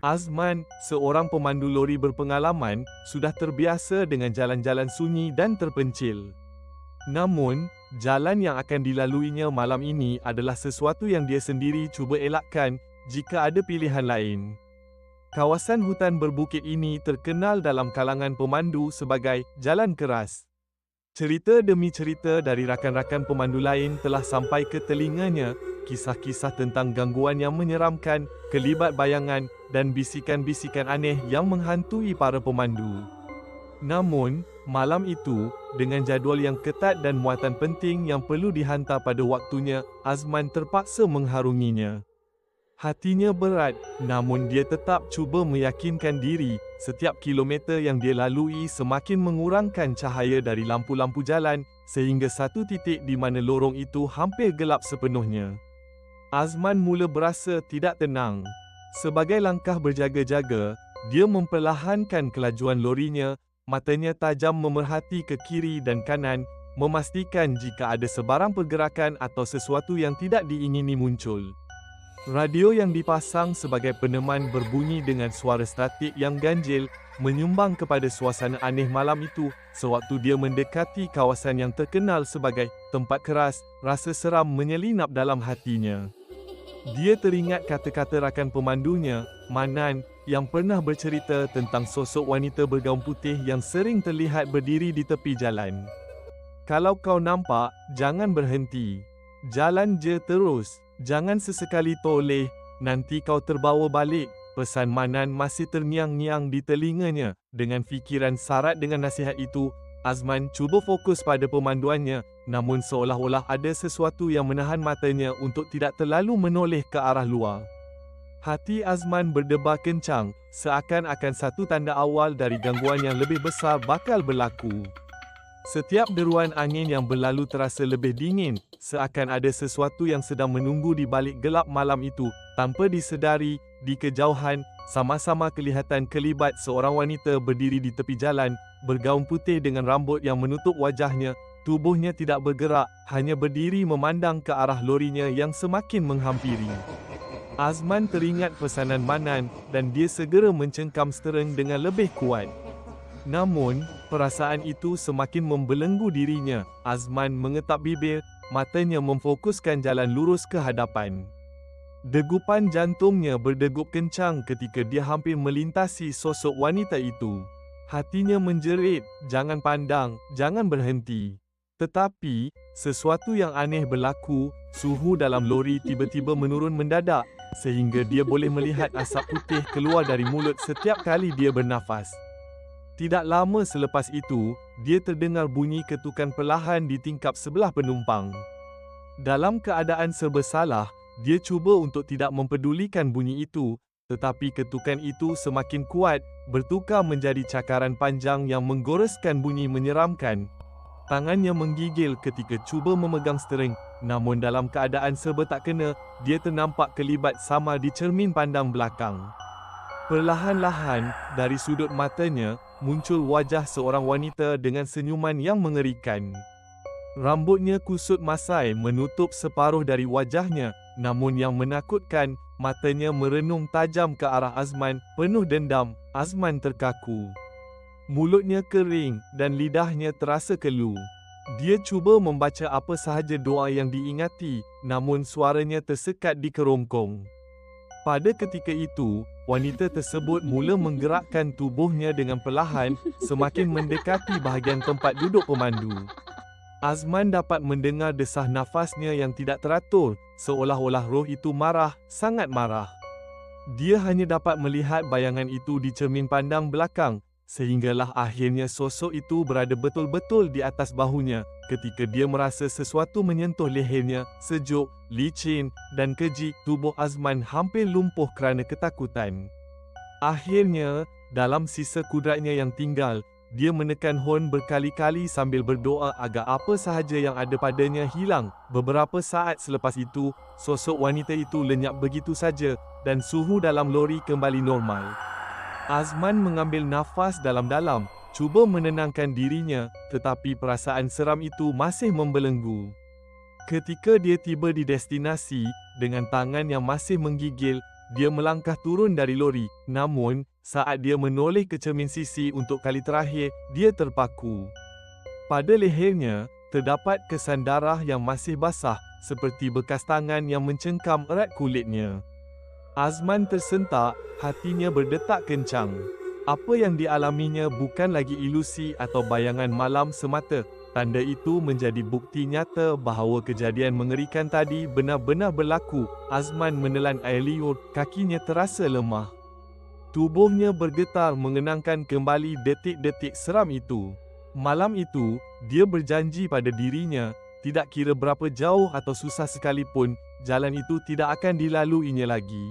Azman, seorang pemandu lori berpengalaman, sudah terbiasa dengan jalan-jalan sunyi dan terpencil. Namun, jalan yang akan dilaluinya malam ini adalah sesuatu yang dia sendiri cuba elakkan jika ada pilihan lain. Kawasan hutan berbukit ini terkenal dalam kalangan pemandu sebagai jalan keras. Cerita demi cerita dari rakan-rakan pemandu lain telah sampai ke telinganya, kisah-kisah tentang gangguan yang menyeramkan, kelibat bayangan, dan bisikan-bisikan aneh yang menghantui para pemandu. Namun, malam itu, dengan jadual yang ketat dan muatan penting yang perlu dihantar pada waktunya, Azman terpaksa mengharunginya. Hatinya berat, namun dia tetap cuba meyakinkan diri, setiap kilometer yang dia lalui semakin mengurangkan cahaya dari lampu-lampu jalan, sehingga satu titik di mana lorong itu hampir gelap sepenuhnya. Azman mula berasa tidak tenang. Sebagai langkah berjaga-jaga, dia memperlahankan kelajuan lorinya, matanya tajam memerhati ke kiri dan kanan, memastikan jika ada sebarang pergerakan atau sesuatu yang tidak diingini muncul. Radio yang dipasang sebagai peneman berbunyi dengan suara statik yang ganjil, menyumbang kepada suasana aneh malam itu. Sewaktu dia mendekati kawasan yang terkenal sebagai tempat keras, rasa seram menyelinap dalam hatinya. Dia teringat kata-kata rakan pemandunya, Manan, yang pernah bercerita tentang sosok wanita bergaun putih yang sering terlihat berdiri di tepi jalan. Kalau kau nampak, jangan berhenti. Jalan je terus. Jangan sesekali toleh, nanti kau terbawa balik. Pesan Manan masih terngiang-ngiang di telinganya. Dengan fikiran syarat dengan nasihat itu, Azman cuba fokus pada pemanduannya, namun seolah-olah ada sesuatu yang menahan matanya untuk tidak terlalu menoleh ke arah luar. Hati Azman berdebar kencang, seakan-akan satu tanda awal dari gangguan yang lebih besar bakal berlaku. Setiap deruan angin yang berlalu terasa lebih dingin, seakan ada sesuatu yang sedang menunggu di balik gelap malam itu. Tanpa disedari, di kejauhan, sama-sama kelihatan kelibat seorang wanita berdiri di tepi jalan, bergaun putih dengan rambut yang menutup wajahnya. Tubuhnya tidak bergerak, hanya berdiri memandang ke arah lorinya yang semakin menghampiri. Azman teringat pesanan Manan, dan dia segera mencengkam stering dengan lebih kuat. Namun, perasaan itu semakin membelenggu dirinya. Azman mengetap bibir, matanya memfokuskan jalan lurus ke hadapan. Degupan jantungnya berdegup kencang ketika dia hampir melintasi sosok wanita itu. Hatinya menjerit, jangan pandang, jangan berhenti. Tetapi, sesuatu yang aneh berlaku, suhu dalam lori tiba-tiba menurun mendadak, sehingga dia boleh melihat asap putih keluar dari mulut setiap kali dia bernafas. Tidak lama selepas itu, dia terdengar bunyi ketukan perlahan di tingkap sebelah penumpang. Dalam keadaan serba salah, dia cuba untuk tidak mempedulikan bunyi itu, tetapi ketukan itu semakin kuat, bertukar menjadi cakaran panjang yang menggoreskan bunyi menyeramkan. Tangannya menggigil ketika cuba memegang stering, namun dalam keadaan serba tak kena, dia ternampak kelibat samar di cermin pandang belakang. Perlahan-lahan, dari sudut matanya, muncul wajah seorang wanita dengan senyuman yang mengerikan. Rambutnya kusut masai menutup separuh dari wajahnya, namun yang menakutkan, matanya merenung tajam ke arah Azman, penuh dendam. Azman terkaku. Mulutnya kering, dan lidahnya terasa keluh. Dia cuba membaca apa sahaja doa yang diingati, namun suaranya tersekat di kerongkong. Pada ketika itu, wanita tersebut mula menggerakkan tubuhnya dengan perlahan, semakin mendekati bahagian tempat duduk pemandu. Azman dapat mendengar desah nafasnya yang tidak teratur, seolah-olah roh itu marah, sangat marah. Dia hanya dapat melihat bayangan itu di cermin pandang belakang, sehinggalah akhirnya sosok itu berada betul-betul di atas bahunya, ketika dia merasa sesuatu menyentuh lehernya, sejuk, licin, dan keji. Tubuh Azman hampir lumpuh kerana ketakutan. Akhirnya, dalam sisa kudratnya yang tinggal, dia menekan horn berkali-kali sambil berdoa agar apa sahaja yang ada padanya hilang. Beberapa saat selepas itu, sosok wanita itu lenyap begitu saja, dan suhu dalam lori kembali normal. Azman mengambil nafas dalam-dalam, cuba menenangkan dirinya, tetapi perasaan seram itu masih membelenggu. Ketika dia tiba di destinasi, dengan tangan yang masih menggigil, dia melangkah turun dari lori. Namun, saat dia menoleh ke cermin sisi untuk kali terakhir, dia terpaku. Pada lehernya, terdapat kesan darah yang masih basah, seperti bekas tangan yang mencengkam erat kulitnya. Azman tersentak, hatinya berdetak kencang. Apa yang dialaminya bukan lagi ilusi atau bayangan malam semata. Tanda itu menjadi bukti nyata bahawa kejadian mengerikan tadi benar-benar berlaku. Azman menelan air liur, kakinya terasa lemah. Tubuhnya bergetar mengenangkan kembali detik-detik seram itu. Malam itu, dia berjanji pada dirinya, tidak kira berapa jauh atau susah sekalipun, jalan itu tidak akan dilaluinya lagi.